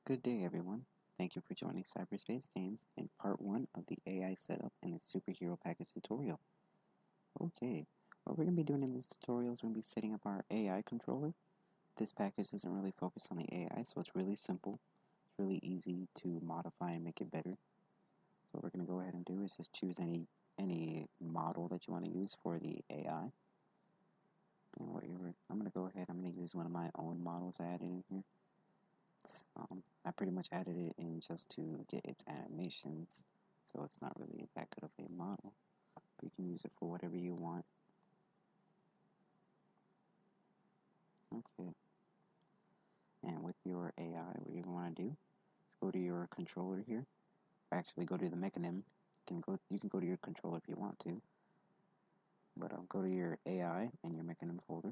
Good day, everyone. Thank you for joining Cyberspace Games in part 1 of the AI setup and the superhero package tutorial. Okay, what we're going to be doing in this tutorial is we're going to be setting up our AI controller. This package doesn't really focus on the AI, so it's really simple. It's really easy to modify and make it better. So what we're going to go ahead and do is just choose any model that you want to use for the AI. And I'm going to go ahead, I'm going to use one of my own models I added in here. I pretty much added it in just to get its animations, so it's not really that good of a model. But you can use it for whatever you want. Okay. And with your AI, what you want to do is go to your controller here. Actually, go to the mechanism. You can go to your controller if you want to. But go to your AI and your mechanism folder,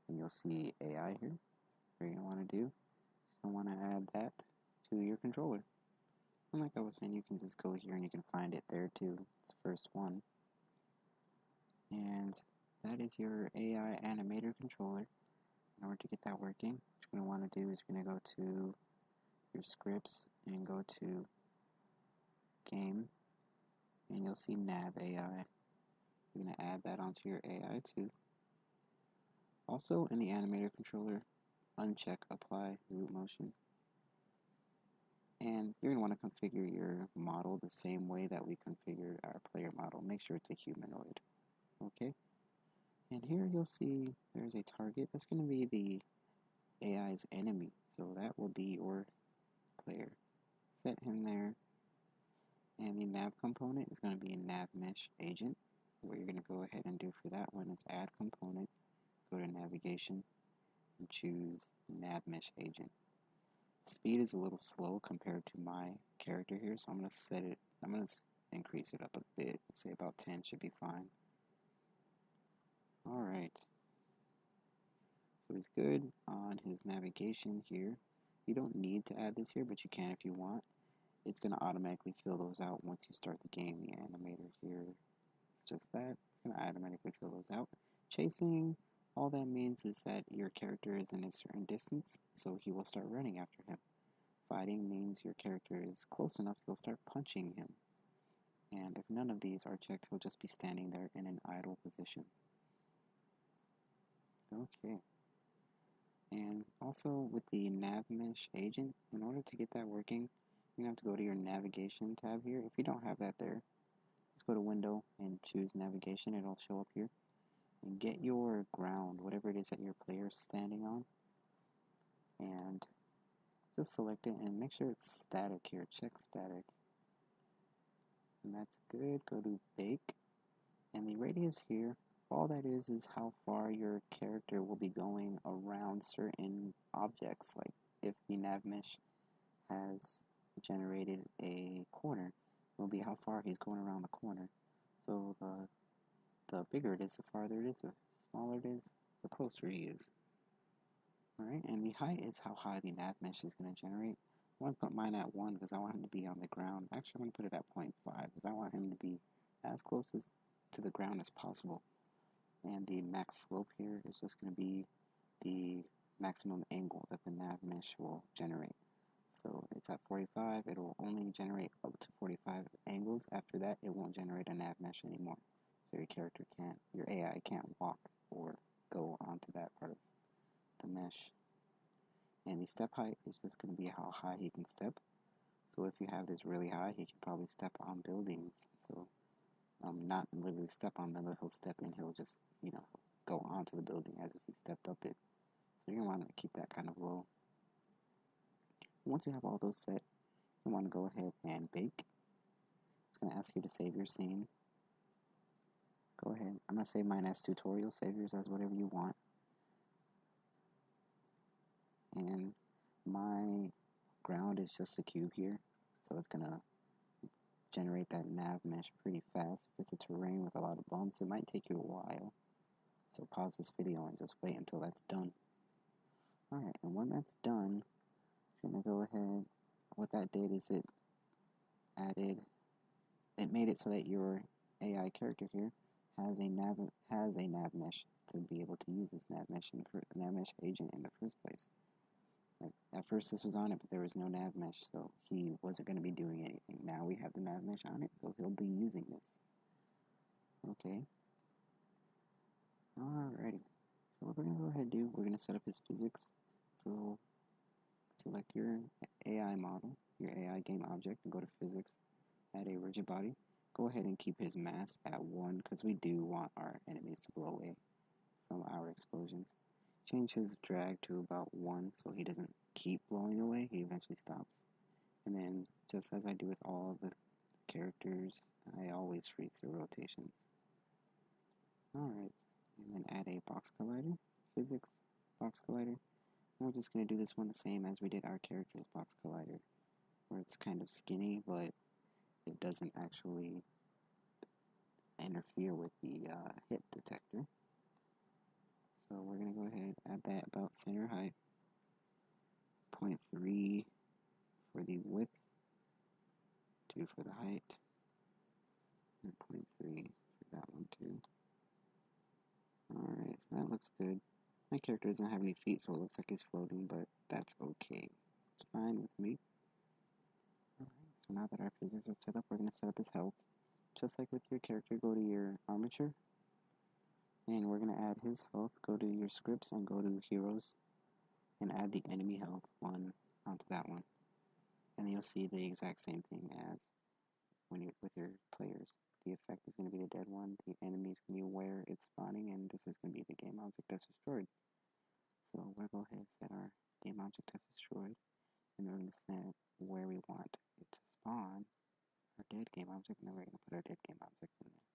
and you'll see AI here. What you're gonna want to do is you're gonna want to add that to your controller. And like I was saying, you can just go here and you can find it there too. It's the first one. And that is your AI animator controller. In order to get that working, what you're going to want to do is you're going to go to your scripts and go to game, and you'll see nav AI. You're going to add that onto your AI too. Also, in the animator controller, uncheck apply root motion. And you're going to want to configure your model the same way that we configured our player model. Make sure it's a humanoid. Okay? And here you'll see there's a target. That's going to be the AI's enemy. So that will be your player. Set him there. And the nav component is going to be a nav mesh agent. What you're going to go ahead and do for that one is add component, go to navigation, and choose nav mesh agent. Speed is a little slow compared to my character here, so I'm going to increase it up a bit. Say about 10 should be fine. Alright. So he's good on his navigation here. You don't need to add this here, but you can if you want. It's going to automatically fill those out once you start the game. The animator here is just that. It's going to automatically fill those out. Chasing, all that means is that your character is in a certain distance, so he will start running after him. Fighting means your character is close enough, he'll start punching him. And if none of these are checked, he'll just be standing there in an idle position. Okay. And also with the nav mesh agent, in order to get that working, you have to go to your navigation tab here. If you don't have that there, just go to window and choose navigation. It'll show up here. And get your ground, whatever it is that your player is standing on. And just select it and make sure it's static here. Check static. And that's good. Go to bake. And the radius here, all that is how far your character will be going around certain objects. Like if the nav mesh has generated a corner, it will be how far he's going around the corner. So the bigger it is, the farther it is, the smaller it is, the closer he is. Alright, and the height is how high the nav mesh is going to generate. I want to put mine at 1 because I want him to be on the ground. Actually, I'm going to put it at 0.5 because I want him to be as close to the ground as possible. And the max slope here is just going to be the maximum angle that the nav mesh will generate. So it's at 45, it will only generate up to 45 angles. After that, it won't generate a nav mesh anymore. So your AI can't walk or go onto that part of the mesh. And the step height is just going to be how high he can step. So if you have this really high, he can probably step on buildings. So not literally step on them, but he'll step in, he'll just, go onto the building as if he stepped up it. So you're going to want to keep that kind of low. Once you have all those set, you want to go ahead and bake. It's going to ask you to save your scene. Go ahead. I'm going to save mine as tutorial. Save yours as whatever you want. And my ground is just a cube here. So it's going to generate that nav mesh pretty fast. If it's a terrain with a lot of bumps, it might take you a while. So pause this video and just wait until that's done. Alright, and when that's done, I'm going to go ahead. What that did is it made it so that your AI character here has a nav mesh to be able to use this nav mesh agent in the first place. Like at first this was on it, but there was no nav mesh, so he wasn't going to be doing anything. Now we have the nav mesh on it, so he'll be using this. Okay. Alrighty. So what we're going to go ahead and do, we're going to set up his physics. So select your AI model, your AI game object, and go to physics, add a rigid body. Go ahead and keep his mass at 1 because we do want our enemies to blow away from our explosions. Change his drag to about 1 so he doesn't keep blowing away, he eventually stops. And then, just as I do with all the characters, I always freeze the rotations. Alright, and then add a box collider, physics, box collider. And we're just going to do this one the same as we did our character's box collider, where it's kind of skinny, but it doesn't actually interfere with the hit detector. So we're going to go ahead and add that about center height, 0.3 for the width, 2 for the height, and 0.3 for that one too. Alright, so that looks good. My character doesn't have any feet, so it looks like he's floating, but that's okay. It's fine with me. Alright, so now that our physics are set up, we're going to set up his health. Just like with your character, go to your armature, and we're going to add his health. Go to your scripts and go to heroes, and add the enemy health one onto that one. And then you'll see the exact same thing as when you're with your players. The effect is going to be the dead one, the enemy is going to be where it's spawning, and this is going to be the game object that's destroyed. So we'll go ahead and set our game object as destroyed, and we're going to set where we want it to spawn our dead game object, and then we're going to put our dead game object in there.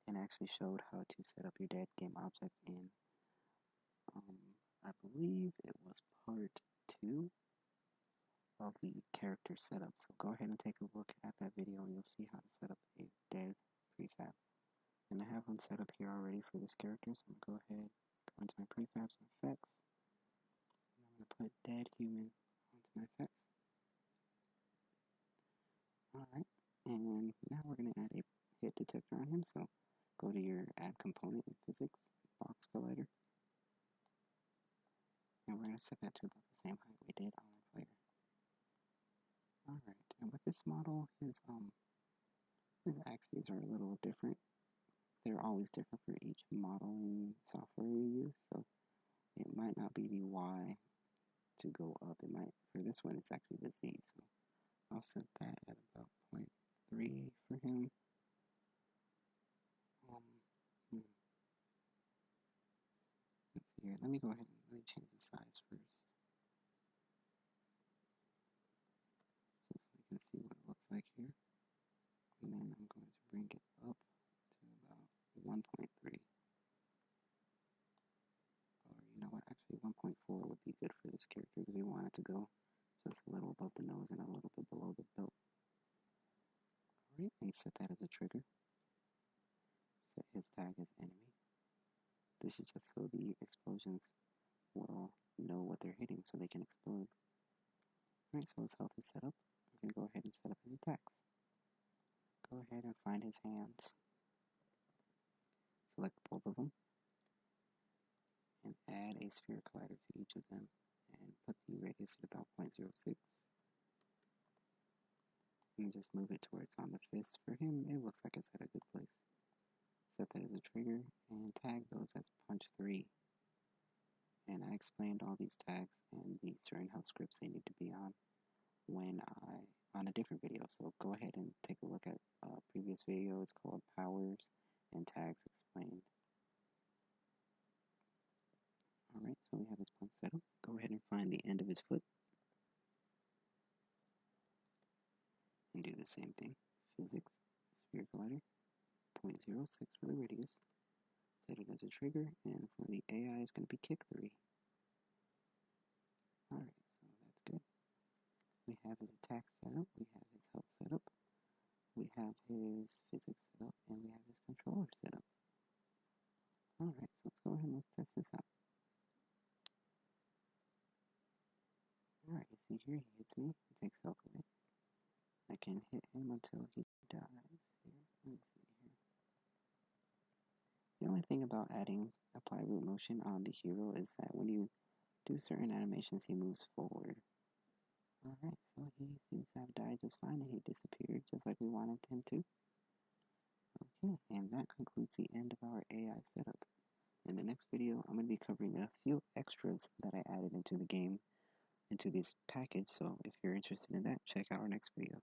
And I actually showed how to set up your dead game object in, I believe it was part 2 of the character setup. So go ahead and take a look at that video and you'll see how to set up a dead prefab. And I have one set up here already for this character, so I'm going to go ahead, go into my prefabs and effects, and I'm going to put dead human onto my effects. Alright, and now we're going to add a hit detector on him, so go to your add component in physics, box collider, and we're going to set that to about the same height we did on our player. Alright, and with this model, his axes are a little different. They're always different for each modeling software you use, so it might not be the Y to go up. It might, for this one, it's actually the Z, so I'll set that at about 0.3 for him. Let's see here. Let me go ahead and let me change the size first, just so we can see what it looks like here. And then I'm going to bring it up to about 1.3. Or you know what, actually 1.4 would be good for this character because we want it to go just a little above the nose and a little bit below the belt. Alright, and set that as a trigger. Set his tag as enemy. This is just so the explosions will know what they're hitting so they can explode. Alright, so his health is set up. I'm going to go ahead and set up his attacks. Go ahead and find his hands. Select both of them. And add a sphere collider to each of them. And put the radius at about 0.06. And just move it to where it's on the fist. For him, it looks like it's at a good place. Set that as a trigger and tag those as punch 3. And I explained all these tags and the certain health scripts they need to be on on a different video. So go ahead and take a look at a previous video. It's called Powers and Tags Explained. Alright, so we have his punch set up. Go ahead and find the end of his foot. And do the same thing. Physics, sphere collider, 0.06 for the radius. Set it as a trigger, and for the AI it's going to be kick 3. Alright, so that's good. We have his attack set up, we have his health set up, we have his physics set up, and we have his controller set up. Alright, so let's go ahead and let's test this out. Alright, you see here, he hits me, he takes health away. I can hit him until he dies. Here, let me see here. The only thing about adding apply root motion on the hero is that when you do certain animations, he moves forward. Alright, so he seems to have died just fine and he disappeared just like we wanted him to. Okay, and that concludes the end of our AI setup. In the next video, I'm going to be covering a few extras that I added into the game, into this package, so if you're interested in that, check out our next video.